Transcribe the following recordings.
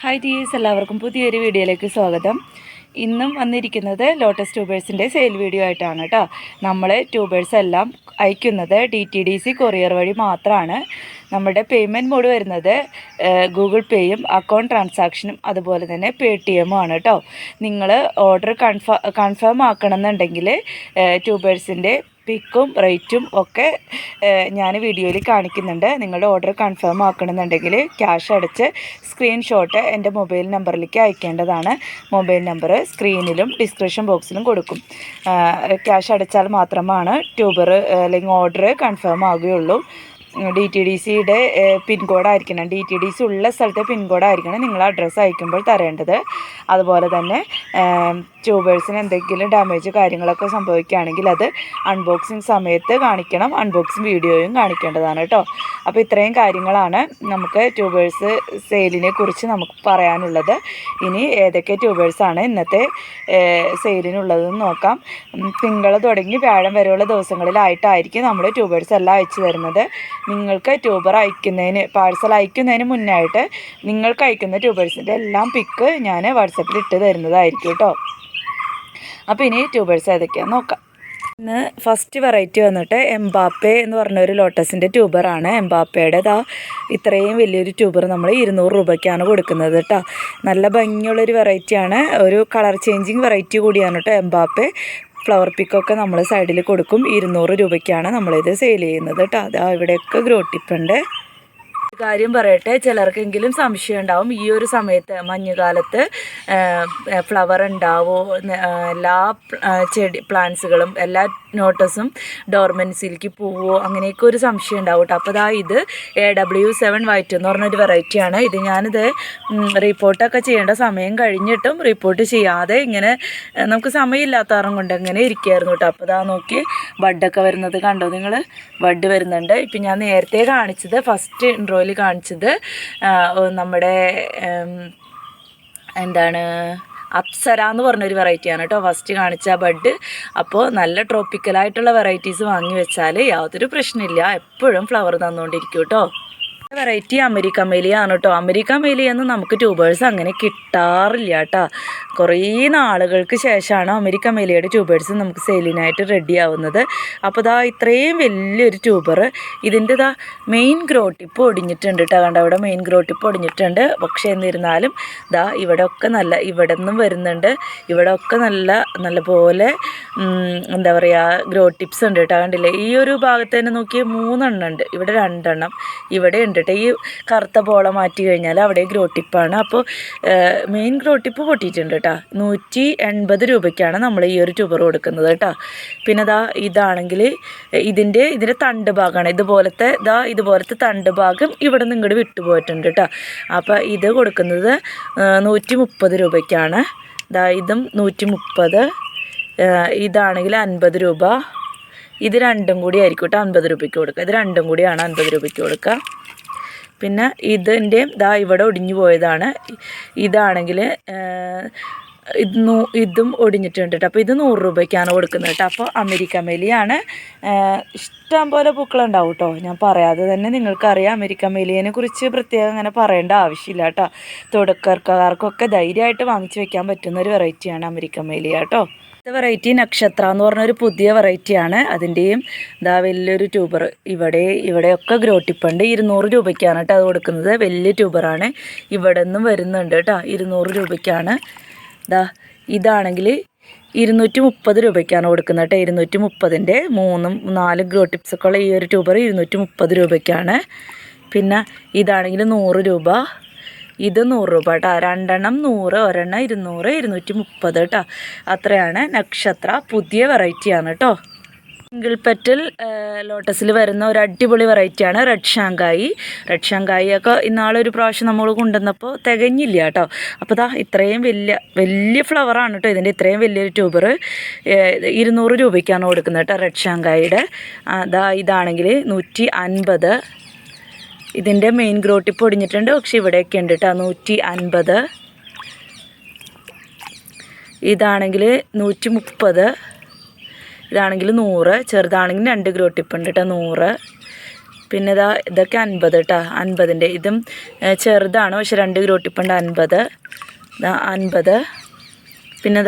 Hi dears, എല്ലാവർക്കും പുതിയൊരു വീഡിയോയിലേക്ക് സ്വാഗതം. ഇന്നും വന്നിരിക്കുന്നത് ലോട്ടസ് ട്യൂബേഴ്സിൻ്റെ സെയിൽ വീഡിയോ ആയിട്ടാണ് കേട്ടോ. നമ്മൾ ട്യൂബേഴ്സ് എല്ലാം അയക്കുന്നത് DTDC കൊറിയർ വഴി മാത്രമാണ്. നമ്മുടെ പേയ്മെൻറ്റ് മോഡ് വരുന്നത് ഗൂഗിൾ പേയും അക്കൗണ്ട് ട്രാൻസാക്ഷനും അതുപോലെ തന്നെ പേടിഎമ്മും ആണ് കേട്ടോ. നിങ്ങൾ ഓർഡർ കൺഫേം ആക്കണമെന്നുണ്ടെങ്കിൽ ട്യൂബേഴ്സിൻ്റെ പിക്കും റേറ്റും ഒക്കെ ഞാൻ വീഡിയോയിൽ കാണിക്കുന്നുണ്ട്. നിങ്ങളുടെ ഓർഡർ കൺഫേം ആക്കണമെന്നുണ്ടെങ്കിൽ ക്യാഷ് അടച്ച് സ്ക്രീൻഷോട്ട് എൻ്റെ മൊബൈൽ നമ്പറിലേക്ക് അയക്കേണ്ടതാണ്. മൊബൈൽ നമ്പർ സ്ക്രീനിലും ഡിസ്ക്രിപ്ഷൻ ബോക്സിലും കൊടുക്കും. ക്യാഷ് അടച്ചാൽ മാത്രമാണ് ട്യൂബർ അല്ലെങ്കിൽ ഓർഡർ കൺഫേം ആകുകയുള്ളൂ. DTDCയുടെ പിൻകോഡായിരിക്കണം, DTDC ഉള്ള സ്ഥലത്തെ പിൻകോഡായിരിക്കണം നിങ്ങൾ അഡ്രസ്സ് അയക്കുമ്പോൾ തരേണ്ടത്. അതുപോലെ തന്നെ ട്യൂബേഴ്സിന് എന്തെങ്കിലും ഡാമേജ് കാര്യങ്ങളൊക്കെ സംഭവിക്കുകയാണെങ്കിൽ അത് അൺബോക്സിങ് സമയത്ത് കാണിക്കണം. അൺബോക്സിങ് വീഡിയോയും കാണിക്കേണ്ടതാണ് കേട്ടോ. അപ്പോൾ ഇത്രയും കാര്യങ്ങളാണ് നമുക്ക് ട്യൂബേഴ്സ് സെയിലിനെ കുറിച്ച് നമുക്ക് പറയാനുള്ളത്. ഇനി ഏതൊക്കെ ട്യൂബേഴ്സാണ് ഇന്നത്തെ സെയിലിനുള്ളതെന്ന് നോക്കാം. തിങ്കൾ തുടങ്ങി വ്യാഴം വരെയുള്ള ദിവസങ്ങളിലായിട്ടായിരിക്കും നമ്മൾ ട്യൂബേഴ്സ് എല്ലാം അയച്ചു തരുന്നത്. നിങ്ങൾക്ക് ട്യൂബർ അയക്കുന്നതിന് പാഴ്സൽ അയക്കുന്നതിന് മുന്നായിട്ട് നിങ്ങൾക്ക് അയക്കുന്ന ട്യൂബേഴ്സിൻ്റെ എല്ലാം പിക്ക് ഞാൻ വാട്സപ്പിൽ ഇട്ട് തരുന്നതായിരിക്കും കേട്ടോ. അപ്പോൾ ഇനി ട്യൂബേഴ്സ് ഏതൊക്കെയാണെന്ന് നോക്കാം. ഇന്ന് ഫസ്റ്റ് വെറൈറ്റി വന്നിട്ട് എംബാപ്പെ എന്ന് പറഞ്ഞൊരു ലോട്ടസിൻ്റെ ട്യൂബറാണ്. എംബാപ്പയുടെ ഇത്രയും വലിയൊരു ട്യൂബർ നമ്മൾ 200 രൂപയ്ക്കാണ് കൊടുക്കുന്നത് കേട്ടോ. നല്ല ഭംഗിയുള്ളൊരു വെറൈറ്റിയാണ്. ഒരു കളർ ചേഞ്ചിങ് വെറൈറ്റി കൂടിയാണ് കേട്ടോ എംബാപ്പെ. ഫ്ലവർ പിക്കൊക്കെ നമ്മൾ സൈഡിൽ കൊടുക്കും. 200 രൂപയ്ക്കാണ് നമ്മളിത് സെയിൽ ചെയ്യുന്നത് കേട്ടോ. അതാ ഇവിടെയൊക്കെ ഗ്രോ ടിപ്പുണ്ട്. കാര്യം പറയട്ടെ, ചിലർക്കെങ്കിലും സംശയം ഉണ്ടാവും ഈ ഒരു സമയത്ത് മഞ്ഞുകാലത്ത് ഫ്ലവർ ഉണ്ടാവോ, എല്ലാ പ്ലാന്റ്സുകളും എല്ലാ നോട്ടസും ഡോർമെൻസിലേക്ക് പോവോ, അങ്ങനെയൊക്കെ ഒരു സംശയം ഉണ്ടാവും കേട്ടോ. അപ്പോൾ ഇത് AW7 വൈറ്റ് എന്ന് പറഞ്ഞൊരു വെറൈറ്റിയാണ്. ഇത് ഞാനിത് റിപ്പോർട്ടൊക്കെ ചെയ്യേണ്ട സമയം കഴിഞ്ഞിട്ടും റിപ്പോർട്ട് ചെയ്യാതെ ഇങ്ങനെ നമുക്ക് സമയമില്ലാത്തവരും കൊണ്ട് അങ്ങനെ ഇരിക്കുകയായിരുന്നു കേട്ടോ. അപ്പോൾ നോക്കി ബഡൊക്കെ വരുന്നത് കണ്ടോ നിങ്ങൾ? ബഡ് വരുന്നുണ്ട്. ഇപ്പം ഞാൻ നേരത്തെ കാണിച്ചത് ഫസ്റ്റ് ഇൻട്രോയിൽ കാണിച്ചത് നമ്മുടെ എന്താണ് അപ്സര എന്ന് പറഞ്ഞൊരു വെറൈറ്റിയാണ് കേട്ടോ. ഫസ്റ്റ് കാണിച്ച ബഡ്. അപ്പോൾ നല്ല ട്രോപ്പിക്കലായിട്ടുള്ള വെറൈറ്റീസ് വാങ്ങി വെച്ചാൽ യാതൊരു പ്രശ്നമില്ല, എപ്പോഴും ഫ്ലവർ തന്നുകൊണ്ടിരിക്കും കേട്ടോ. വെറൈറ്റി അമേരിക്കൻ മേലിയാണ് കേട്ടോ. അമേരിക്കൻ മേലിയൊന്നും നമുക്ക് ട്യൂബേഴ്സ് അങ്ങനെ കിട്ടാറില്ല കേട്ടോ. കുറേ നാളുകൾക്ക് ശേഷമാണ് അമേരിക്കൻ മേലിയുടെ ട്യൂബേഴ്സ് നമുക്ക് സെയിലിനായിട്ട് റെഡി ആവുന്നത്. അപ്പോൾ ഇത്രയും വലിയൊരു ട്യൂബർ. ഇതിൻ്റെ മെയിൻ ഗ്രോ ടിപ്പ് ഒടിഞ്ഞിട്ടുണ്ട് കേട്ടോ. കണ്ട അവിടെ മെയിൻ ഗ്രോ ടിപ്പ് ഒടിഞ്ഞിട്ടുണ്ട്. പക്ഷേ എന്നിരുന്നാലും ഇവിടെയൊക്കെ നല്ല, ഇവിടെ നിന്നും വരുന്നുണ്ട്. ഇവിടെയൊക്കെ നല്ല പോലെ എന്താ പറയുക ഗ്രോ ടിപ്സ് ഉണ്ട് കേട്ടോ. കണ്ടില്ലേ? ഈ ഒരു ഭാഗത്ത് തന്നെ നോക്കി 3 എണ്ണം ഉണ്ട്. ഇവിടെ 2 എണ്ണം ഇവിടെ ഉണ്ട് കേട്ടോ. ഈ കറുത്ത പോള മാറ്റി കഴിഞ്ഞാൽ അവിടെ ഗ്രോ ടിപ്പാണ്. അപ്പോൾ മെയിൻ ഗ്രോ ടിപ്പ് പൊട്ടിയിട്ടുണ്ട് കേട്ടോ. 180 രൂപയ്ക്കാണ് നമ്മൾ ഈ ഒരു ട്യൂബർ കൊടുക്കുന്നത് കേട്ടോ. പിന്നെ ഇതാണെങ്കിൽ ഇതിൻ്റെ തണ്ട് ഭാഗമാണ് ഇതുപോലത്തെ തണ്ട് ഭാഗം ഇവിടെ നിന്ന് ഇങ്ങോട്ട് വിട്ടുപോയിട്ടുണ്ട് കേട്ടോ. അപ്പോൾ ഇത് കൊടുക്കുന്നത് 130 രൂപയ്ക്കാണ്. ഇതും 130. ഇതാണെങ്കിൽ 50 രൂപ. ഇത് രണ്ടും കൂടി ആയിരിക്കും കേട്ടോ 50 രൂപയ്ക്ക് കൊടുക്കുക. ഇത് രണ്ടും കൂടിയാണ് 50 രൂപയ്ക്ക് കൊടുക്കുക. പിന്നെ ഇതിൻ്റെയും ഇവിടെ ഒടിഞ്ഞു പോയതാണ്. ഇതാണെങ്കിൽ ഇതും ഒടിഞ്ഞിട്ടുണ്ട് കേട്ടോ. അപ്പോൾ ഇത് 100 രൂപയ്ക്കാണ് കൊടുക്കുന്നത് കേട്ടോ. അപ്പോൾ അമേരിക്കൻ മേലിയാണ്. ഇഷ്ടം പോലെ പൂക്കളുണ്ടാവും കേട്ടോ. ഞാൻ പറയാതെ തന്നെ നിങ്ങൾക്കറിയാം. അമേരിക്കൻ മേലിയെ കുറിച്ച് പ്രത്യേകം അങ്ങനെ പറയേണ്ട ആവശ്യമില്ല കേട്ടോ. തുടക്കക്കാർക്കൊക്കെ ധൈര്യമായിട്ട് വാങ്ങിച്ചു വെക്കാൻ പറ്റുന്ന ഒരു വെറൈറ്റിയാണ് അമേരിക്കൻ മേലിയ കേട്ടോ. വെറൈറ്റി നക്ഷത്ര എന്ന് പറഞ്ഞൊരു പുതിയ വെറൈറ്റിയാണ്. അതിൻ്റെയും വലിയൊരു ട്യൂബർ ഇവിടെയൊക്കെ ഗ്രോ ടിപ്പുണ്ട്. 200 രൂപയ്ക്കാണ് കേട്ടോ അത് കൊടുക്കുന്നത്. വലിയ ട്യൂബറാണ്. ഇവിടെ നിന്നും വരുന്നുണ്ട് കേട്ടോ. 200 രൂപയ്ക്കാണ്. ഇതാണെങ്കിൽ 230 രൂപയ്ക്കാണ് കൊടുക്കുന്നത് കേട്ടോ. 230ൻ്റെ 3-4 ഗ്രോ ടിപ്സൊക്കെ ഉള്ള ഈ ഒരു ട്യൂബർ 230 രൂപയ്ക്കാണ്. പിന്നെ ഇതാണെങ്കിൽ 100 രൂപ. ഇത് 100 രൂപ കേട്ടോ. 2 എണ്ണം 100, ഒരെണ്ണം 200, 230 കേട്ടോ. അത്രയാണ് നക്ഷത്ര. പുതിയ വെറൈറ്റിയാണ് കേട്ടോ. സിംഗിൾ പെറ്റൽ ലോട്ടസിൽ വരുന്ന ഒരു അടിപൊളി വെറൈറ്റിയാണ് റെഡ് ഷാങ്കായി. റെഡ് ഷാങ്കായി ഒക്കെ ഇന്നാളൊരു പ്രാവശ്യം നമ്മൾ കൊണ്ടുവന്നപ്പോൾ തികഞ്ഞില്ല കേട്ടോ. അപ്പോൾ ഇത്രയും വലിയ ഫ്ലവറാണ് കേട്ടോ. ഇതിൻ്റെ ഇത്രയും വലിയൊരു ട്യൂബർ 200 രൂപയ്ക്കാണ് കൊടുക്കുന്നത് കേട്ടോ റെഡ് ഷാങ്കായിയുടെ. ഇതാണെങ്കിൽ 150. ഇതിൻ്റെ മെയിൻ ഗ്രോ ടിപ്പ് ഒടിഞ്ഞിട്ടുണ്ട്. പക്ഷേ ഇവിടെയൊക്കെ ഉണ്ട് കേട്ടോ. 150. ഇതാണെങ്കിൽ 130. ഇതാണെങ്കിൽ 100. ചെറുതാണെങ്കിൽ 2 ഗ്രോ ടിപ്പ് ഉണ്ട് കേട്ടോ. 100. പിന്നെ ഇതൊക്കെ 50 കേട്ടോ, 50ൻ്റെ. ഇതും ചെറുതാണ്, പക്ഷെ 2 ഗ്രോ ടിപ്പുണ്ട്. 50, 50. പിന്നെ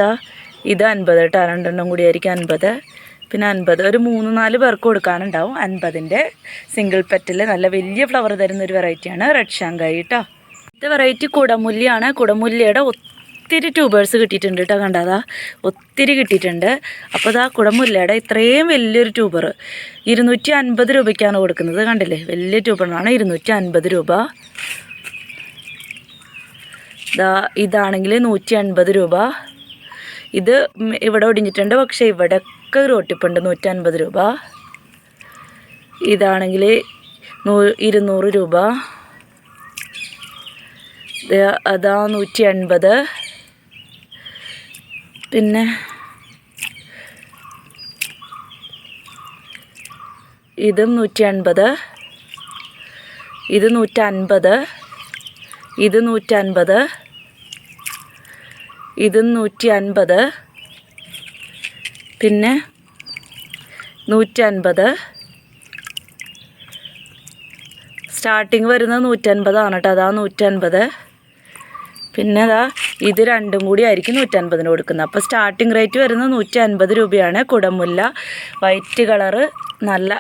ഇത് 50 കേട്ടോ, 2 കൂടി ആയിരിക്കും 50. പിന്നെ 50 ഒരു 3-4 പേർക്ക് കൊടുക്കാനുണ്ടാവും. 50ൻ്റെ സിംഗിൾ പെറ്റൽ നല്ല വലിയ ഫ്ലവർ തരുന്നൊരു വെറൈറ്റിയാണ് റെഡ് ഷാങ്കായി കേട്ടോ. ഇത് വെറൈറ്റി കുടമുല്ലയാണ്. കുടമുല്ലയുടെ ഒത്തിരി ട്യൂബേഴ്സ് കിട്ടിയിട്ടുണ്ട് കേട്ടോ. കണ്ടതാ ഒത്തിരി കിട്ടിയിട്ടുണ്ട്. അപ്പോൾ കുടമുല്ലയുടെ ഇത്രയും വലിയൊരു ട്യൂബർ 250 രൂപയ്ക്കാണ് കൊടുക്കുന്നത്. കണ്ടില്ലേ, വലിയ ട്യൂബറാണ്, 250 രൂപ. ഇതാണെങ്കിൽ 150 രൂപ. ഇത് ഇവിടെ ഒടിഞ്ഞിട്ടുണ്ട്, പക്ഷേ ഇവിടെയൊക്കെ ഗ്രോട്ടിപ്പുണ്ട്. 150 രൂപ. ഇതാണെങ്കിൽ 200 രൂപ. 180. പിന്നെ ഇതും 180. ഇത് 150. ഇത് 150. ഇതും 150. പിന്നെ 150. സ്റ്റാർട്ടിങ് വരുന്നത് 150 ആണ് കേട്ടോ. 150. പിന്നെ ഇത് രണ്ടും കൂടി ആയിരിക്കും 150 കൊടുക്കുന്നത്. അപ്പോൾ സ്റ്റാർട്ടിങ് റേറ്റ് വരുന്നത് 150 രൂപയാണ്. കുടമുല്ല വൈറ്റ് കളറ് നല്ല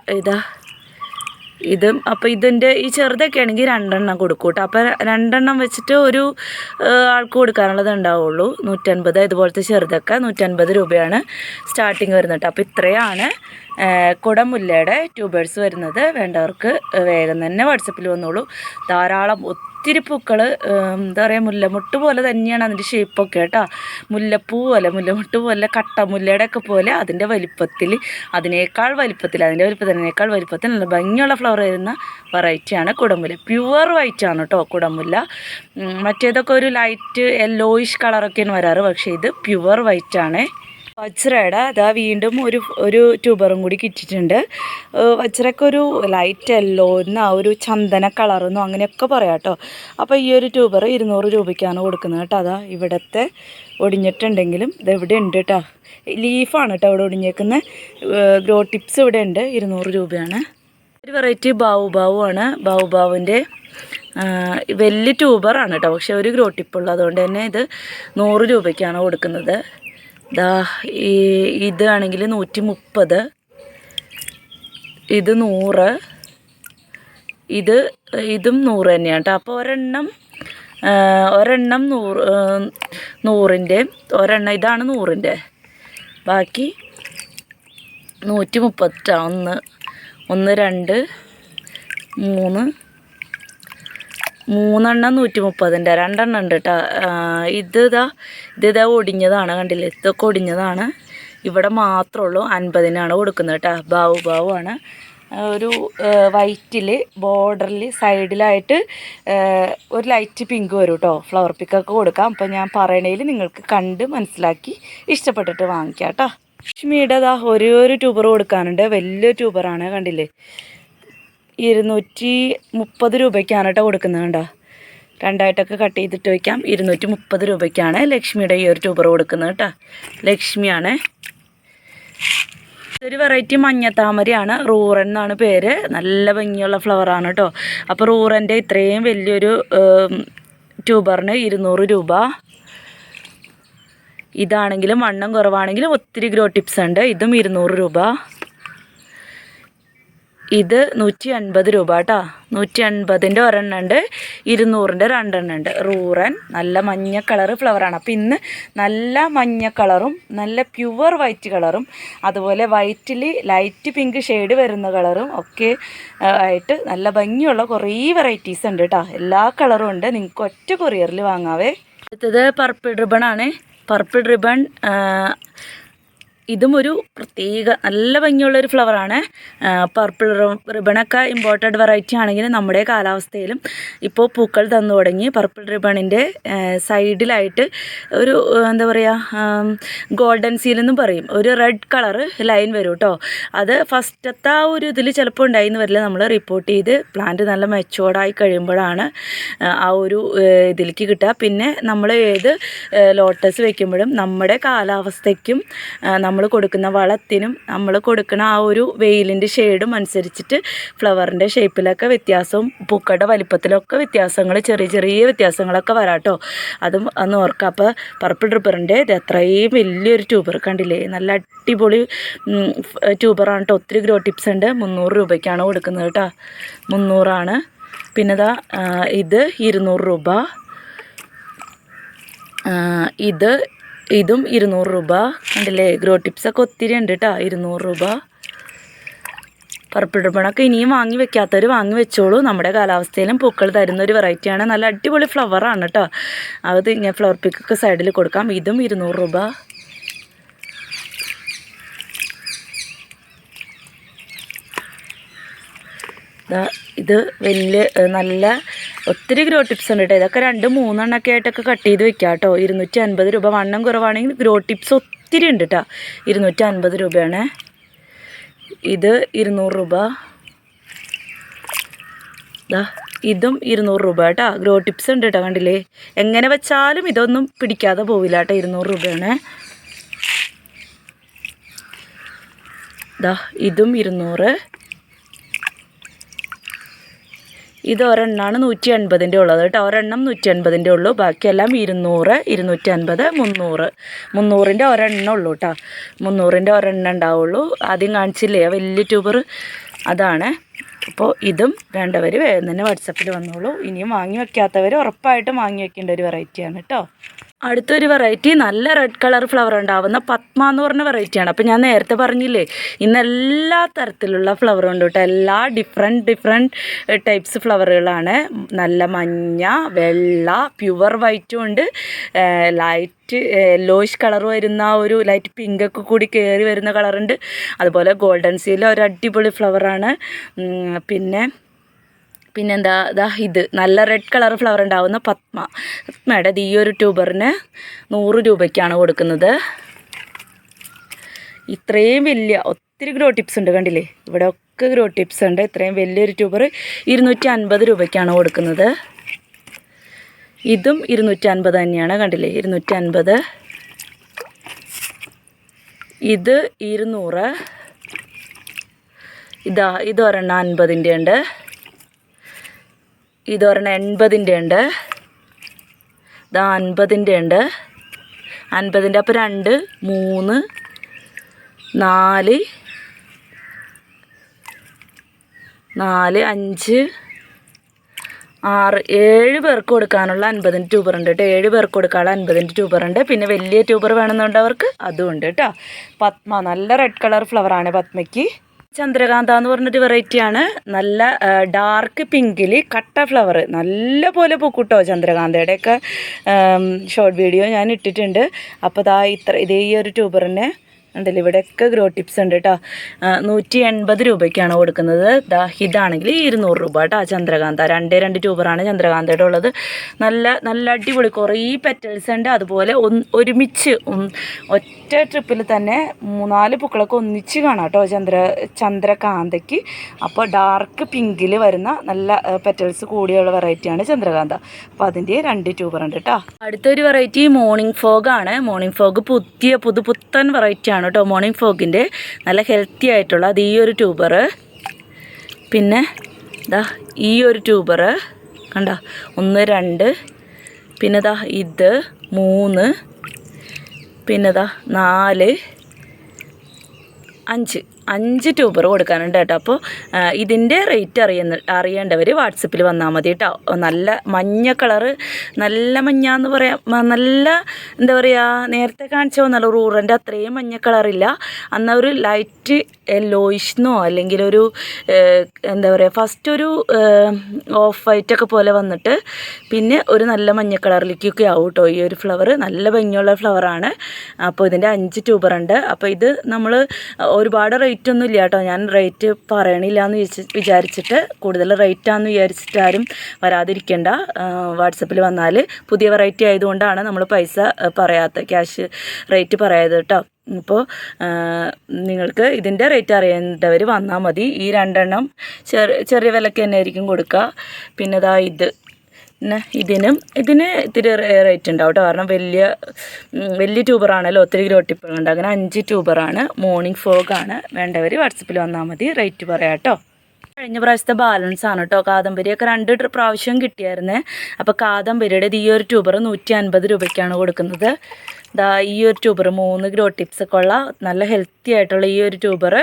ഇതും. അപ്പോൾ ഇതിൻ്റെ ഈ ചെറുതൊക്കെ ആണെങ്കിൽ 2 എണ്ണം കൊടുക്കും കേട്ടോ. അപ്പോൾ 2 എണ്ണം വെച്ചിട്ട് ഒരു ആൾക്ക് കൊടുക്കാനുള്ളത് ഉണ്ടാവുള്ളൂ. 150. ഇതുപോലത്തെ ചെറുതൊക്കെ 150 രൂപയാണ് സ്റ്റാർട്ടിങ് വരുന്നത് കേട്ടോ. അപ്പോൾ ഇത്രയാണ് കുടമുല്ലയുടെ ട്യൂബേഴ്സ് വരുന്നത്. വേണ്ടവർക്ക് വേഗം തന്നെ വാട്സപ്പിൽ വന്നോളൂ. ധാരാളം ഒത്തിരി പൂക്കൾ, എന്താ പറയുക, മുല്ലമുട്ട് പോലെ തന്നെയാണ് അതിൻ്റെ ഷേപ്പൊക്കെ കേട്ടോ. മുല്ലപ്പൂ പോലെ, മുല്ലമുട്ട് പോലെ, കട്ടമുല്ലയുടെ ഒക്കെ പോലെ അതിൻ്റെ വലിപ്പത്തിൽ, അതിനേക്കാൾ വലിപ്പത്തിൽ, അതിൻ്റെ വലിപ്പത്തിനേക്കാൾ വലിപ്പത്തിൽ നല്ല ഭംഗിയുള്ള ഫ്ലവർ വരുന്ന വെറൈറ്റിയാണ് കുടമുല്ല. പ്യുവർ വൈറ്റ് ആണ് കേട്ടോ കുടമുല്ല. മറ്റേതൊക്കെ ഒരു ലൈറ്റ് യെല്ലോയിഷ് കളറൊക്കെയാണ് വരാറ്, പക്ഷേ ഇത് പ്യുവർ വൈറ്റ് ആണ്. വജ്രയുടെ വീണ്ടും ഒരു ട്യൂബറും കൂടി കിട്ടിയിട്ടുണ്ട്. വജ്രയ്ക്ക് ഒരു ലൈറ്റ് യെല്ലോ എന്നോ ഒരു ചന്ദന കളറെന്നോ അങ്ങനെയൊക്കെ പറയാം കേട്ടോ. അപ്പോൾ ഈ ഒരു ട്യൂബർ 200 രൂപയ്ക്കാണ് കൊടുക്കുന്നത് കേട്ടോ. ഇവിടുത്തെ ഒടിഞ്ഞിട്ടുണ്ടെങ്കിലും ഇതെവിടെ ഉണ്ട് കേട്ടോ. ലീഫാണ് കേട്ടോ ഇവിടെ ഒടിഞ്ഞേക്കുന്നത്. ഗ്രോ ടിപ്സ് ഇവിടെ ഉണ്ട്. 200 രൂപയാണ്. ഒരു വെറൈറ്റി ബാവു ആണ്. ബാവുവിൻ്റെ വലിയ ട്യൂബറാണ് കേട്ടോ, പക്ഷേ ഒരു ഗ്രോ ടിപ്പുള്ളൂ. അതുകൊണ്ട് തന്നെ ഇത് 100 രൂപയ്ക്കാണ് കൊടുക്കുന്നത്. ഇതാണെങ്കിൽ 130. ഇത് 100. ഇതും 100 തന്നെയാണ് കേട്ടോ. അപ്പോൾ ഒരെണ്ണം 100ൻ്റെ ഒരെണ്ണം. ഇതാണ് 100ൻ്റെ. ബാക്കി 130. 1 2 3 3 130ൻ്റെ 2 എണ്ണം ഉണ്ട് കേട്ടോ. ഇത് ഒടിഞ്ഞതാണ്, കണ്ടില്ലേ, ഇതൊക്കെ ഒടിഞ്ഞതാണ്. ഇവിടെ മാത്രമേ ഉള്ളൂ 50-നാണ് കൊടുക്കുന്നത് കേട്ടോ. ബാവു ആണ്. ഒരു വൈറ്റിൽ ബോർഡറിൽ സൈഡിലായിട്ട് ഒരു ലൈറ്റ് പിങ്ക് വരും കേട്ടോ. ഫ്ലവർ പിക്കൊക്കെ കൊടുക്കാം. അപ്പോൾ ഞാൻ പറയണതിൽ നിങ്ങൾക്ക് കണ്ട് മനസ്സിലാക്കി ഇഷ്ടപ്പെട്ടിട്ട് വാങ്ങിക്കാം കേട്ടോ. ലക്ഷ്മിയുടെ ഒരു ട്യൂബർ കൊടുക്കാനുണ്ട്. വലിയ ട്യൂബറാണ്, കണ്ടില്ലേ. 230 രൂപയ്ക്കാണ് കേട്ടോ കൊടുക്കുന്നത്. കണ്ടോ, 2ആയിട്ടൊക്കെ കട്ട് ചെയ്തിട്ട് വയ്ക്കാം. 230 രൂപയ്ക്കാണ് ലക്ഷ്മിയുടെ ഈ ഒരു ട്യൂബർ കൊടുക്കുന്നത് കേട്ടോ. ലക്ഷ്മിയാണ്. ഇതൊരു വെറൈറ്റി മഞ്ഞത്താമരയാണ്. റൂറൻ എന്നാണ് പേര്. നല്ല ഭംഗിയുള്ള ഫ്ലവറാണ് കേട്ടോ. അപ്പോൾ റൂറൻ്റെ ഇത്രയും വലിയൊരു ട്യൂബറിന് 200 രൂപ. ഇതാണെങ്കിലും വണ്ണം കുറവാണെങ്കിലും ഒത്തിരി ഗ്രോ ടിപ്സ് ഉണ്ട്. ഇതും 200 രൂപ. ഇത് 150 രൂപ കേട്ടോ. 150ൻ്റെ ഒരെണ്ണം ഉണ്ട്. 200ൻ്റെ 2 എണ്ണം ഉണ്ട്. റൂറൻ നല്ല മഞ്ഞ കളറ് ഫ്ലവറാണ്. അപ്പോൾ ഇന്ന് നല്ല മഞ്ഞ കളറും നല്ല പ്യുവർ വൈറ്റ് കളറും അതുപോലെ വൈറ്റിൽ ലൈറ്റ് പിങ്ക് ഷെയ്ഡ് വരുന്ന കളറും ഒക്കെ ആയിട്ട് നല്ല ഭംഗിയുള്ള കുറേ വെറൈറ്റീസ് ഉണ്ട് കേട്ടോ. എല്ലാ കളറും ഉണ്ട്. നിങ്ങൾക്ക് ഒറ്റ കൊറിയറിൽ വാങ്ങാവേ. അടുത്തത് പർപ്പിൾ റിബണാണ്. പർപ്പിൾ റിബൺ ഇതും ഒരു പ്രത്യേക നല്ല ഭംഗിയുള്ളൊരു ഫ്ലവറാണ്. പർപ്പിൾ റിബണൊക്കെ ഇമ്പോർട്ടഡ് വെറൈറ്റി ആണെങ്കിലും നമ്മുടെ കാലാവസ്ഥയിലും ഇപ്പോൾ പൂക്കൾ തന്നു തുടങ്ങി. പർപ്പിൾ റിബണിൻ്റെ സൈഡിലായിട്ട് ഒരു എന്താ പറയുക, ഗോൾഡൻ സീലെന്നും പറയും, ഒരു റെഡ് കളറ് ലൈൻ വരും കേട്ടോ. അത് ഫസ്റ്റത്തെ ആ ഒരു ഇതിൽ ചിലപ്പോൾ ഉണ്ടായിന്ന് വരില്ല. നമ്മൾ റിപ്പോർട്ട് ചെയ്ത് പ്ലാന്റ് നല്ല മെച്ചുവേർഡായി കഴിയുമ്പോഴാണ് ആ ഒരു ഇതിലേക്ക് കിട്ടുക. പിന്നെ നമ്മൾ ഏത് ലോട്ടസ് വയ്ക്കുമ്പോഴും നമ്മുടെ കാലാവസ്ഥയ്ക്കും നമ്മൾ കൊടുക്കുന്ന വളത്തിനും നമ്മൾ കൊടുക്കുന്ന ആ ഒരു വെയിലിൻ്റെ ഷെയ്ഡും അനുസരിച്ചിട്ട് ഫ്ലവറിൻ്റെ ഷേപ്പിലൊക്കെ വ്യത്യാസവും പൂക്കളുടെ വലിപ്പത്തിലൊക്കെ വ്യത്യാസങ്ങൾ ചെറിയ ചെറിയ വ്യത്യാസങ്ങളൊക്കെ വരാട്ടോ. അതും അന്ന് ഓർക്കാം. അപ്പോൾ പർപ്പിൾ റിബറിൻ്റെ ഇത് അത്രയും വലിയൊരു ട്യൂബർ കണ്ടില്ലേ, നല്ല അടിപൊളി ട്യൂബറാണ് കേട്ടോ. ഒത്തിരി ഗ്രോ ടിപ്സ് ഉണ്ട്. 300 രൂപയ്ക്കാണ് കൊടുക്കുന്നത് കേട്ടോ. 300 പിന്നെ ഇത് 200 രൂപ. ഇതും 200 രൂപ. കണ്ടില്ലേ, ഗ്രോ ടിപ്സൊക്കെ ഒത്തിരി ഉണ്ട് കേട്ടോ. 200 രൂപ. പർപ്പിൾ റിബണൊക്കെ ഇനിയും വാങ്ങി വെക്കാത്തവർ വാങ്ങി വെച്ചോളൂ. നമ്മുടെ കാലാവസ്ഥയിലും പൂക്കൾ തരുന്ന ഒരു വെറൈറ്റിയാണ്. നല്ല അടിപൊളി ഫ്ലവറാണ് കേട്ടോ. അത് ഇങ്ങനെ ഫ്ലവർ പിക്കൊക്കെ സൈഡിൽ കൊടുക്കാം. ഇതും 200 രൂപ. ഇത് വലിയ നല്ല ഒത്തിരി ഗ്രോ ടിപ്സ് ഉണ്ട് കേട്ടോ. ഇതൊക്കെ 2-3 എണ്ണമൊക്കെ ആയിട്ടൊക്കെ കട്ട് ചെയ്ത് വെക്കാം കേട്ടോ. 250 രൂപ. വണ്ണം കുറവാണെങ്കിൽ ഗ്രോ ടിപ്സ് ഒത്തിരി ഉണ്ട് കേട്ടോ. 250 രൂപയാണ്. ഇത് 200 രൂപ. ഇതും 200 രൂപ കേട്ടോ. ഗ്രോ ടിപ്സ് ഉണ്ട് കേട്ടോ. കണ്ടില്ലേ, എങ്ങനെ വെച്ചാലും ഇതൊന്നും പിടിക്കാതെ പോവില്ല കേട്ടോ. 200 രൂപയാണ്. ഇതും 200. ഇത് ഒരെണ്ണമാണ് 180ൻ്റെ ഉള്ളത് കേട്ടോ. ഒരെണ്ണം 180ൻ്റെ ഉള്ളൂ. ബാക്കിയെല്ലാം 200, 250, 300. 300ൻ്റെ ഒരെണ്ണം ഉള്ളൂ കേട്ടോ. 300ൻ്റെ ഒരെണ്ണം ഉണ്ടാവുള്ളൂ. ആദ്യം കാണിച്ചില്ലേ വലിയ ട്യൂബർ, അതാണ്. അപ്പോൾ ഇതും വേണ്ടവർ വേഗം തന്നെ വാട്സപ്പിൽ വന്നോളൂ. ഇനിയും വാങ്ങി വെക്കാത്തവർ ഉറപ്പായിട്ടും വാങ്ങി വെക്കേണ്ട ഒരു വെറൈറ്റിയാണ് കേട്ടോ. അടുത്തൊരു വെറൈറ്റി നല്ല റെഡ് കളർ ഫ്ലവർ ഉണ്ടാവുന്ന പത്മ എന്ന് പറഞ്ഞ വെറൈറ്റിയാണ്. അപ്പോൾ ഞാൻ നേരത്തെ പറഞ്ഞില്ലേ, ഇന്ന് എല്ലാ തരത്തിലുള്ള ഫ്ലവറും ഉണ്ട് കേട്ടോ. എല്ലാ ഡിഫറെൻറ്റ് ടൈപ്സ് ഫ്ലവറുകളാണ്. നല്ല മഞ്ഞ, വെള്ള, പ്യുവർ വൈറ്റും ഉണ്ട്. ലൈറ്റ് യെല്ലോയിഷ് കളർ വരുന്ന ഒരു ലൈറ്റ് പിങ്കൊക്കെ കൂടി കയറി വരുന്ന കളറുണ്ട്. അതുപോലെ ഗോൾഡൻ സീല ഒരു അടിപൊളി ഫ്ലവറാണ്. പിന്നെന്താ ഇത് നല്ല റെഡ് കളർ ഫ്ലവർ ഉണ്ടാവുന്ന പത്മയുടെ ഈ ഒരു ട്യൂബറിന് 100 രൂപയ്ക്കാണ് കൊടുക്കുന്നത്. ഇത്രയും വലിയ ഒത്തിരി ഗ്രോ ടിപ്സ് ഉണ്ട് കണ്ടില്ലേ, ഇവിടെ ഒക്കെ ഗ്രോ ടിപ്സ് ഉണ്ട്. ഇത്രയും വലിയൊരു ട്യൂബർ 250 രൂപയ്ക്കാണ് കൊടുക്കുന്നത്. ഇതും 250 തന്നെയാണ് കണ്ടില്ലേ, 250. ഇത് 200. ഇതൊരെണ്ണം 50ൻ്റെ ഉണ്ട്. ഇതൊരെണ്ണം 80ൻ്റെ ഉണ്ട്. 50ൻ്റെ ഉണ്ട്. 50ൻ്റെ അപ്പോൾ 2, 3, 4, 5, 6, 7 പേർക്ക് കൊടുക്കാനുള്ള 50ൻ്റെ ട്യൂബറുണ്ട് കേട്ടോ. 7 പേർക്ക് കൊടുക്കാനുള്ള 50ൻ്റെ ട്യൂബറുണ്ട്. പിന്നെ വലിയ ട്യൂബർ വേണമെന്നുണ്ടവർക്ക് അതും ഉണ്ട് കേട്ടോ. പത്മ നല്ല റെഡ് കളർ ഫ്ലവറാണ് പത്മയ്ക്ക്. ചന്ദ്രകാന്ത എന്ന് പറഞ്ഞൊരു വെറൈറ്റിയാണ്. നല്ല ഡാർക്ക് പിങ്കിൽ കട്ട ഫ്ലവർ നല്ല പോലെ പൂക്കൂട്ടോ. ചന്ദ്രകാന്തയുടെയൊക്കെ ഷോർട്ട് വീഡിയോ ഞാൻ ഇട്ടിട്ടുണ്ട്. അപ്പോൾ ഇതേ ഈ ഒരു ട്യൂബറിന് ഉണ്ടല്ലോ, ഇവിടെയൊക്കെ ഗ്രോ ടിപ്സ് ഉണ്ട് കേട്ടോ. 180 രൂപയ്ക്കാണ് കൊടുക്കുന്നത്. ഇതാണെങ്കിൽ 200 രൂപ കേട്ടോ. ചന്ദ്രകാന്ത 2 ട്യൂബറാണ് ചന്ദ്രകാന്തയുടെ ഉള്ളത്. നല്ല അടിപൊളി കുറേ പെറ്റൽസ് ഉണ്ട്. അതുപോലെ ഒരുമിച്ച് ഒറ്റ ട്രിപ്പിൽ തന്നെ 3-4 പൂക്കളൊക്കെ ഒന്നിച്ച് കാണാം കേട്ടോ ചന്ദ്രകാന്തയ്ക്ക്. അപ്പോൾ ഡാർക്ക് പിങ്കിൽ വരുന്ന നല്ല പെറ്റൽസ് കൂടിയുള്ള വെറൈറ്റിയാണ് ചന്ദ്രകാന്ത. അപ്പോൾ അതിൻ്റെ 2 ട്യൂബർ ഉണ്ട് കേട്ടോ. അടുത്തൊരു വെറൈറ്റി മോർണിംഗ് ഫോഗാണ്. മോർണിംഗ് ഫോഗ് പുതുപുത്തൻ വെറൈറ്റിയാണ് കേട്ടോ. മോർണിംഗ് ഫോഗിൻ്റെ നല്ല ഹെൽത്തി ആയിട്ടുള്ള ഈ ഒരു ട്യൂബർ. പിന്നെ ഈ ഒരു ട്യൂബർ കണ്ടോ, 1, 2. പിന്നെ ഇത് 3. പിന്നെ 4, 5 ട്യൂബർ കൊടുക്കാനുണ്ട് കേട്ടോ. അപ്പോൾ ഇതിൻ്റെ റേറ്റ് അറിയേണ്ടവർ വാട്സപ്പിൽ വന്നാൽ മതി കേട്ടോ. നല്ല മഞ്ഞ കളറ്, നല്ല മഞ്ഞ എന്ന് പറയാം, നല്ല എന്താ പറയുക, നേരത്തെ കാണിച്ച നല്ല റൂറൻ്റെ അത്രയും മഞ്ഞ കളറില്ല. എന്നാൽ ഒരു ലൈറ്റ് യെല്ലോയിഷ്ന്നോ അല്ലെങ്കിൽ ഒരു എന്താ പറയുക, ഫസ്റ്റ് ഒരു ഓഫ് വൈറ്റൊക്കെ പോലെ വന്നിട്ട് പിന്നെ ഒരു നല്ല മഞ്ഞ കളറിലേക്കൊക്കെ ആവും കേട്ടോ ഈ ഒരു ഫ്ലവർ. നല്ല ഭംഗിയുള്ള ഫ്ലവറാണ്. അപ്പോൾ ഇതിൻ്റെ 5 ട്യൂബറുണ്ട്. അപ്പോൾ ഇത് നമ്മൾ ഒരുപാട് റേറ്റ് ഒന്നും ഇല്ല കേട്ടോ. ഞാൻ റേറ്റ് പറയണില്ല എന്ന് വിചാരിച്ചിട്ട് കൂടുതൽ റേറ്റാന്ന് വിചാരിച്ചിട്ട് ആരും വരാതിരിക്കേണ്ട. വാട്സപ്പിൽ വന്നാൽ പുതിയ വെറൈറ്റി ആയതുകൊണ്ടാണ് നമ്മൾ പൈസ പറയാത്ത, ക്യാഷ് റേറ്റ് പറയാതെ കേട്ടോ. അപ്പോൾ നിങ്ങൾക്ക് ഇതിൻ്റെ റേറ്റ് അറിയേണ്ടവർ വന്നാൽ മതി. ഈ 2 എണ്ണം ചെറിയ വിലയ്ക്ക് തന്നെ ആയിരിക്കും കൊടുക്കുക. പിന്നെ ഇത് പിന്നെ ഇതിന് ഇത്തിരി റേറ്റ് ഉണ്ടാവും കേട്ടോ. കാരണം വലിയ ട്യൂബറാണല്ലോ, ഒത്തിരി ഗ്രോ ടിപ്പുകളുണ്ട്. അങ്ങനെ 5 ട്യൂബറാണ്. മോർണിംഗ് ഫോഗാണ്. വേണ്ടവർ വാട്സപ്പിൽ വന്നാൽ മതി, റേറ്റ് പറയാം കേട്ടോ. കഴിഞ്ഞ പ്രാവശ്യത്തെ ബാലൻസ് ആണ് കേട്ടോ. കാദംബരിയൊക്കെ 2 പ്രാവശ്യം കിട്ടിയായിരുന്നേ. അപ്പോൾ കാദംബരിയുടെ ഈ ഒരു ട്യൂബർ 150 രൂപയ്ക്കാണ് കൊടുക്കുന്നത്. ഈ ഒരു ട്യൂബർ 3 ഗ്രോ ടിപ്സ് ഒക്കെ ഉള്ള നല്ല ഹെൽത്തി ആയിട്ടുള്ള ഈ ഒരു ട്യൂബർ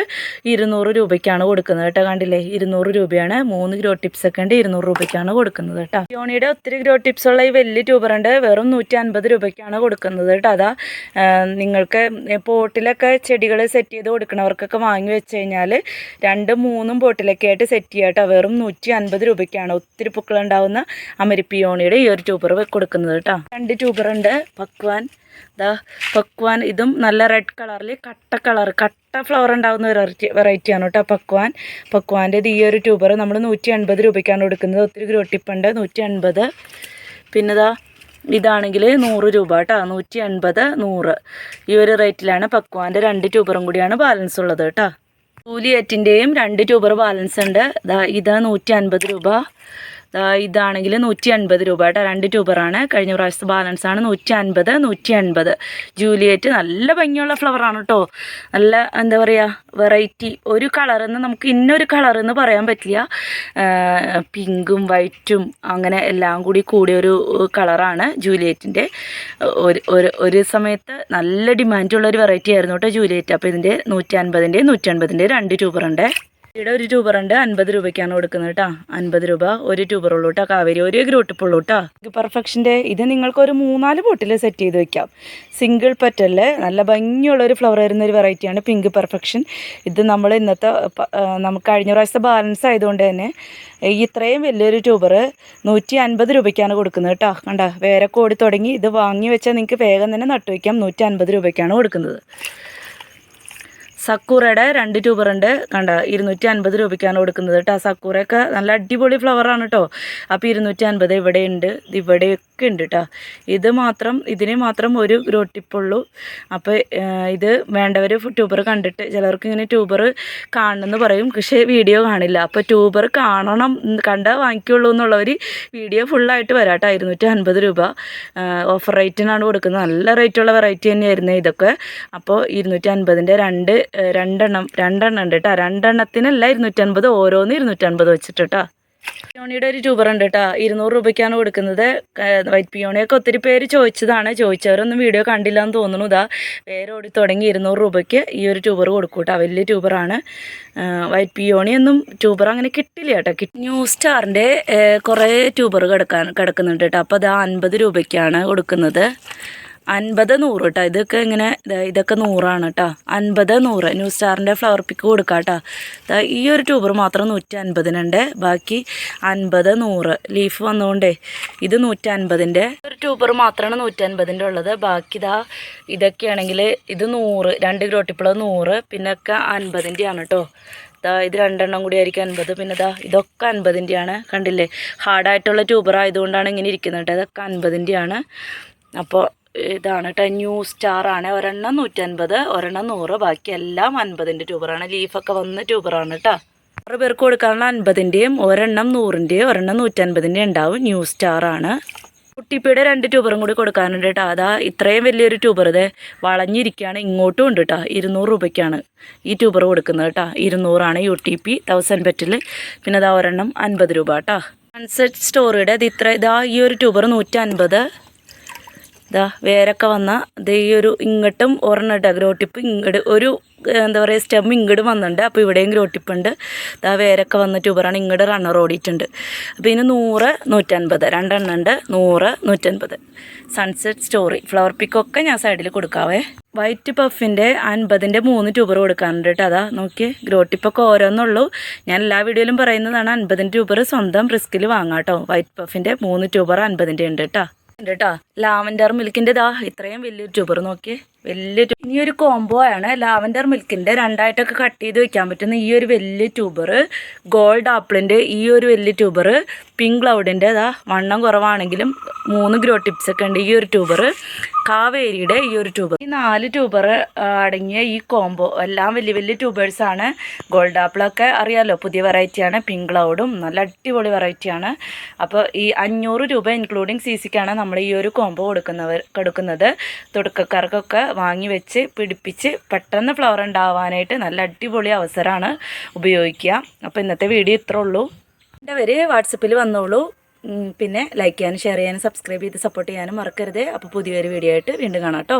200 രൂപയ്ക്കാണ് കൊടുക്കുന്നത് കേട്ടോ. കണ്ടില്ലേ, 200 രൂപയാണ്. 3 ഗ്രോ ടിപ്സ് ഒക്കെ ഉണ്ട്, 200 രൂപയ്ക്കാണ് കൊടുക്കുന്നത് കേട്ടോ. യോണിയുടെ ഒത്തിരി ഗ്രോ ടിപ്സ് ഉള്ള ഈ വലിയ ട്യൂബർ ഉണ്ട്, വെറും 150 രൂപയ്ക്കാണ് കൊടുക്കുന്നത് കേട്ടോ. അതാ നിങ്ങൾക്ക് പോട്ടിലൊക്കെ ചെടികൾ സെറ്റ് ചെയ്ത് കൊടുക്കണവർക്കൊക്കെ വാങ്ങി വെച്ച് കഴിഞ്ഞാൽ 2-3 പോട്ടിലൊക്കെ ആയിട്ട് സെറ്റ് ചെയ്യാം കേട്ടോ. വെറും 150 രൂപയ്ക്കാണ് ഒത്തിരി പൂക്കളുണ്ടാവുന്ന അമരിപ്പിയോണിയുടെ ഈ ഒരു ട്യൂബർ കൊടുക്കുന്നത് കേട്ടോ. 2 ട്യൂബർ ഉണ്ട്. പക്വാൻ ഇതും നല്ല റെഡ് കളറിൽ കട്ട ഫ്ലവർ ഉണ്ടാകുന്ന വെറൈറ്റിയാണ് കേട്ടോ പക്വാൻ്റെ ഈ ഒരു ട്യൂബർ നമ്മൾ 180 രൂപയ്ക്കാണ് കൊടുക്കുന്നത്. ഒത്തിരി ഗ്രോ ടിപ്പുണ്ട്, 180. പിന്നെ ഇതാണെങ്കിൽ 100 രൂപ കേട്ടോ. 180, 100 ഈ ഒരു റേറ്റിലാണ് പക്വാൻ്റെ 2 ട്യൂബറും കൂടിയാണ് ബാലൻസ് ഉള്ളത് കേട്ടോ. ജൂലിയറ്റിൻ്റെയും 2 ട്യൂബർ ബാലൻസ് ഉണ്ട്. ഇത് 150 രൂപ. ഇതാണെങ്കിൽ 180 രൂപ കേട്ടോ. 2 ട്യൂബറാണ്. കഴിഞ്ഞ പ്രാവശ്യത്തെ ബാലൻസ് ആണ്. 150, 180. ജൂലിയറ്റ് നല്ല ഭംഗിയുള്ള ഫ്ലവറാണ് കേട്ടോ. നല്ല എന്താ പറയുക, വെറൈറ്റി. ഒരു കളറെന്ന് നമുക്ക് ഇന്നൊരു കളറെന്ന് പറയാൻ പറ്റില്ല. പിങ്കും വൈറ്റും അങ്ങനെ എല്ലാം കൂടിയൊരു കളറാണ് ജൂലിയറ്റിൻ്റെ. ഒരു സമയത്ത് നല്ല ഡിമാൻഡുള്ളൊരു വെറൈറ്റി ആയിരുന്നു കേട്ടോ ജൂലിയറ്റ്. അപ്പോൾ ഇതിൻ്റെ 150-ൻ്റെയും 180-ൻ്റെയും 2 ട്യൂബറുണ്ട്. ഇവിടെ ഒരു ട്യൂബറുണ്ട്, 50 രൂപയ്ക്കാണ് കൊടുക്കുന്നത് കേട്ടോ. 50 രൂപ ഒരു ട്യൂബറുള്ളൂ കേട്ടോ. കാവേരി ഒരു ഗ്രൂട്ടിപ്പുള്ളൂ കേട്ടോ. പെർഫെക്ഷൻ്റെ ഇത് നിങ്ങൾക്കൊരു 3-4 ബോട്ടിൽ സെറ്റ് ചെയ്ത് വെക്കാം. സിംഗിൾ പെറ്റല് നല്ല ഭംഗിയുള്ളൊരു ഫ്ലവർ വരുന്ന ഒരു വെറൈറ്റിയാണ് പിങ്ക് പെർഫെക്ഷൻ. ഇത് നമ്മൾ നമുക്ക് കഴിഞ്ഞ പ്രാവശ്യത്തെ ബാലൻസ് ആയതുകൊണ്ട് തന്നെ ഇത്രയും വലിയൊരു ട്യൂബർ 150 രൂപയ്ക്കാണ് കൊടുക്കുന്നത് കേട്ടോ. കണ്ട വേരൊക്കെ ഓടി തുടങ്ങി. ഇത് വാങ്ങി വെച്ചാൽ നിങ്ങൾക്ക് വേഗം തന്നെ നട്ടു വയ്ക്കാം. 150 രൂപയ്ക്കാണ് കൊടുക്കുന്നത്. സക്കൂറയുടെ 2 ട്യൂബറുണ്ട്. കണ്ട 250 രൂപയ്ക്കാണ് കൊടുക്കുന്നത് കേട്ടോ. സക്കൂറയൊക്കെ നല്ല അടിപൊളി ഫ്ലവറാണ് കേട്ടോ. അപ്പോൾ 250 ഇവിടെയുണ്ട്, ഇവിടെയൊക്കെ ഉണ്ട് കേട്ടോ. ഇതിന് മാത്രം ഒരു ഗ്രോ ടിപ്പുള്ളൂ. അപ്പോൾ ഇത് വേണ്ടവർ ട്യൂബർ കണ്ടിട്ട്, ചിലർക്ക് ഇങ്ങനെ ട്യൂബർ കാണണമെന്ന് പറയും, പക്ഷേ വീഡിയോ കാണില്ല. അപ്പോൾ ട്യൂബർ കണ്ടാൽ വാങ്ങിക്കുള്ളൂ എന്നുള്ളവർ വീഡിയോ ഫുള്ളായിട്ട് വരാം കേട്ടോ. 250 രൂപ ഓഫർ റേറ്റിനാണ് കൊടുക്കുന്നത്. നല്ല റേറ്റുള്ള വെറൈറ്റി തന്നെയായിരുന്നു ഇതൊക്കെ. അപ്പോൾ 250-ൻ്റെ രണ്ടെണ്ണം ഉണ്ട് കേട്ടോ. 2 എണ്ണത്തിനല്ല 250, ഓരോന്ന് 250 വെച്ചിട്ട് കേട്ടോ. പിയോണിയുടെ ഒരു ട്യൂബർ ഉണ്ട് കേട്ടോ. 200 രൂപയ്ക്കാണ് കൊടുക്കുന്നത്. വൈറ്റ് പിയോണിയൊക്കെ ഒത്തിരി പേര് ചോദിച്ചവരൊന്നും വീഡിയോ കണ്ടില്ല എന്ന് തോന്നുന്നു. വേരോടി തുടങ്ങി 200 രൂപയ്ക്ക് ഈ ഒരു ട്യൂബർ കൊടുക്കും കേട്ടോ. വലിയ ട്യൂബറാണ്. വൈറ്റ് പിയോണിയൊന്നും ട്യൂബർ അങ്ങനെ കിട്ടില്ല കേട്ടോ. ന്യൂ സ്റ്റാറിൻ്റെ കുറേ ട്യൂബർ കിടക്കുന്നുണ്ട് കേട്ടോ. അപ്പോൾ 50 രൂപയ്ക്കാണ് കൊടുക്കുന്നത്. 50, 100 കേട്ടോ. ഇതൊക്കെ 100 കേട്ടോ. 50, 100 ന്യൂ സ്റ്റാറിൻ്റെ ഫ്ലവർ പിക്ക് കൊടുക്കാം കേട്ടോ. ഈ ഒരു ട്യൂബർ മാത്രം 150-നുണ്ട്. ബാക്കി 50, 100 ലീഫ് വന്നുകൊണ്ടേ ഇത് 150-ൻ്റെ ഒരു ട്യൂബർ മാത്രമാണ് 150-ൻ്റെ ഉള്ളത്. ബാക്കി ഇതൊക്കെയാണെങ്കിൽ ഇത് 100, 2 ഗ്രോട്ടിപ്പുള്ളത് 100, പിന്നൊക്കെ 50-ൻ്റെ ആണ് കേട്ടോ. ഇത് 2 എണ്ണം കൂടി ആയിരിക്കും 50. പിന്നെ ഇതൊക്കെ 50-ൻ്റെ ആണ്. കണ്ടില്ലേ, ഹാർഡായിട്ടുള്ള ട്യൂബർ ആയതുകൊണ്ടാണ് ഇങ്ങനെ ഇരിക്കുന്നത് കേട്ടോ. ഇതൊക്കെ 50-ൻ്റെ ആണ്. അപ്പോൾ ഇതാണ് കേട്ടോ. ന്യൂ സ്റ്റാറാണ്. ഒരെണ്ണം 150, ഒരെണ്ണം 100, ബാക്കി എല്ലാം 50-ൻ്റെ ട്യൂബറാണ്. ലീഫൊക്കെ വന്ന ട്യൂബറാണ് കേട്ടോ. 6 പേർക്ക് കൊടുക്കാനുള്ള 50-ൻ്റെയും ഒരെണ്ണം 100-ൻ്റെയും ഒരെണ്ണം 150-ൻ്റെയും ഉണ്ടാവും. ന്യൂ സ്റ്റാറാണ്. കുട്ടിപ്പിയുടെ 2 ട്യൂബറും കൂടി കൊടുക്കാനുണ്ട് കേട്ടോ. ഇത്രയും വലിയൊരു ട്യൂബർ വളഞ്ഞിരിക്കുകയാണ്. ഇങ്ങോട്ടും ഉണ്ട് കേട്ടോ. 200 രൂപയ്ക്കാണ് ഈ ട്യൂബർ കൊടുക്കുന്നത് കേട്ടോ. 200-ആണ് UTP 1000 പെറ്റിൽ. പിന്നെ ഒരെണ്ണം 50 രൂപ കേട്ടോ. സൺസെറ്റ് സ്റ്റോറിയുടെ ഈ ഒരു ട്യൂബർ 150. വേരൊക്കെ വന്ന ഈ ഒരു ഇങ്ങോട്ടും ഒരെണ്ണം കേട്ടോ. ഗ്രോ ടിപ്പ് ഇങ്ങോട്ട് ഒരു എന്താ പറയുക, സ്റ്റെം ഇങ്ങോട്ട് വന്നിട്ടുണ്ട്. അപ്പോൾ ഇവിടെയും ഗ്രോ ടിപ്പുണ്ട്. വേരൊക്കെ വന്ന ട്യൂബറാണ്. ഇങ്ങോട്ട് റണ്ണർ ഓടിയിട്ടുണ്ട്. അപ്പോൾ ഇതിന് 100, 150 2 എണ്ണം ഉണ്ട്. 100, 150. സൺസെറ്റ് സ്റ്റോറി ഫ്ലവർ പിക്കൊക്കെ ഞാൻ സൈഡിൽ കൊടുക്കാവേ. വൈറ്റ് പഫിൻ്റെ 50-ൻ്റെ 3 ട്യൂബർ കൊടുക്കാനുണ്ട് കേട്ടോ. നോക്കി, ഗ്രോ ടിപ്പൊക്കെ ഓരോന്നുള്ളൂ. ഞാൻ എല്ലാ വീഡിയോയിലും പറയുന്നതാണ്. 50-ൻ്റെ ട്യൂബർ സ്വന്തം റിസ്കിൽ വാങ്ങാം കേട്ടോ. വൈറ്റ് പഫിൻ്റെ 3 ട്യൂബർ 50-ൻ്റെ ഉണ്ട് കേട്ടോ. ലാവൻഡർ മിൽക്കിൻ്റെ ഇത്രയും വലിയൊരു ട്യൂബർ നോക്കിയേ. ഇനി ഒരു കോംബോ ആണ് ലാവൻഡർ മിൽക്കിൻ്റെ രണ്ടായിട്ടൊക്കെ കട്ട് ചെയ്ത് വെക്കാൻ പറ്റുന്ന ഈ ഒരു വലിയ ട്യൂബർ, ഗോൾഡ് ആപ്പിളിൻ്റെ ഈ ഒരു വലിയ ട്യൂബർ, പിങ്ക് ക്ലൗഡിൻ്റെ വണ്ണം കുറവാണെങ്കിലും 3 ഗ്രോ ടിപ്സ് ഒക്കെ ഉണ്ട് ഈ ഒരു ട്യൂബർ, കാവേരിയുടെ ഈ ഒരു ട്യൂബർ. ഈ 4 ട്യൂബർ അടങ്ങിയ ഈ കോംബോ എല്ലാം വലിയ വലിയ ട്യൂബേഴ്സാണ്. ഗോൾഡ് ആപ്പിളൊക്കെ അറിയാമല്ലോ, പുതിയ വെറൈറ്റിയാണ്. പിങ്ക് ക്ലൗഡും നല്ല അടിപൊളി വെറൈറ്റിയാണ്. അപ്പോൾ ഈ 500 രൂപ ഇൻക്ലൂഡിങ് CCക്കാണ് നമ്മൾ ഈ ഒരു കോംബോ കൊടുക്കുന്നത്. തുടക്കക്കാർക്കൊക്കെ വാങ്ങി വെച്ച് പിടിപ്പിച്ച് പെട്ടെന്ന് ഫ്ലവർ ഉണ്ടാവാനായിട്ട് നല്ല അടിപൊളി അവസരമാണ്, ഉപയോഗിക്കുക. അപ്പോൾ ഇന്നത്തെ വീഡിയോ ഇത്രേ ഉള്ളൂ. എൻ്റെ വാട്സപ്പിൽ വന്നോളൂ. പിന്നെ ലൈക്ക് ചെയ്യാനും ഷെയർ ചെയ്യാനും സബ്സ്ക്രൈബ് ചെയ്ത് സപ്പോർട്ട് ചെയ്യാനും മറക്കരുത്. അപ്പോൾ പുതിയൊരു വീഡിയോ ആയിട്ട് വീണ്ടും കാണാം കേട്ടോ.